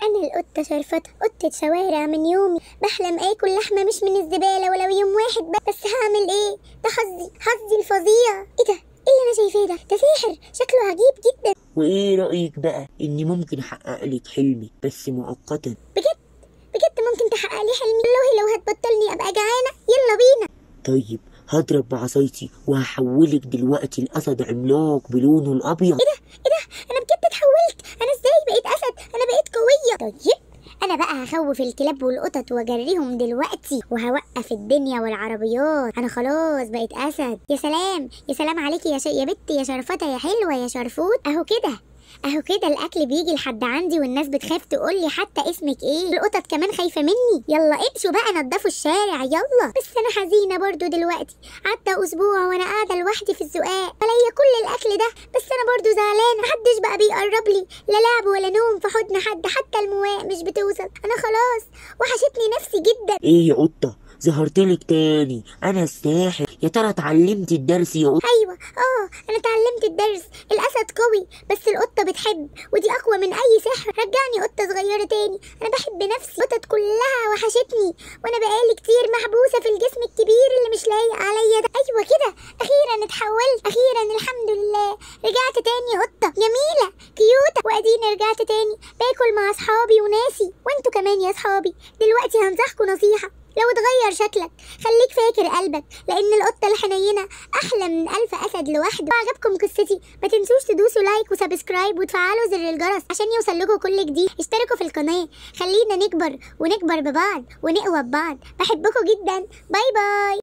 انا القطه شرفطه، قطه شوارع من يومي، بحلم اكل لحمه مش من الزباله ولو يوم واحد بس هعمل ايه؟ ده حظي الفظيع. ايه ده؟ ايه اللي انا شايفاه ده ساحر، شكله عجيب جدا. وايه رأيك بقى اني ممكن احقق لك حلمك بس مؤقتا؟ بجد ممكن تحقق لي حلمي؟ والله لو هتبطلني ابقى جعانه يلا بينا. طيب هضرب بعصايتي وهحولك دلوقتي لأسد عملاق بلونه الأبيض. ايه ده؟ انا بجد اتحولت؟ انا ازاي بقيت اسد؟ انا بقيت قويه. طيب انا بقى هخوف الكلاب والقطط واجريهم دلوقتي وهوقف الدنيا والعربيات. انا خلاص بقيت اسد. يا سلام يا سلام عليكي يا بنتي يا شرفته يا حلوه يا شرفوت. اهو كده الاكل بيجي لحد عندي والناس بتخاف تقولي حتى اسمك ايه. القطط كمان خايفه مني. يلا امشوا بقى نضفوا الشارع يلا. بس انا حزينه برضو دلوقتي، عدى اسبوع وانا قاعده لوحدي في الزقاق بلاقي كل الاكل ده، بس انا برضو زعلانه. محدش بقى بيقرب لي، لا لعب ولا نوم في حضن حد، حتى المواء مش بتوصل. انا خلاص وحشتني نفسي جدا. ايه يا قطة، ظهرتلك تاني، انا الساحر. يا ترى اتعلمتي الدرس يا قطة؟ ايوه انا اتعلمت الدرس. الاسد قوي بس القطه بتحب، ودي اقوى من اي سحر. رجعني قطه صغيره تاني، انا بحب نفسي. القطط كلها وحشتني وانا بقالي كتير محبوسه في الجسم الكبير اللي مش لايق عليا ده. ايوه كده اخيرا اتحولت، اخيرا الحمد لله رجعت تاني قطه جميله كيوته. واديني رجعت تاني باكل مع اصحابي وناسي، وانتوا كمان يا اصحابي. دلوقتي هنصحكوا نصيحه، لو اتغير شكلك خليك فاكر قلبك، لان القطه الحنينه احلى من 1000 اسد لوحده. وعجبكم قصتي ما تنسوش تدوسوا لايك وسبسكرايب وتفعلوا زر الجرس عشان يوصل لكم كل جديد. اشتركوا في القناه، خلينا نكبر ونكبر ببعض ونقوى ببعض. بحبكم جدا، باي باي.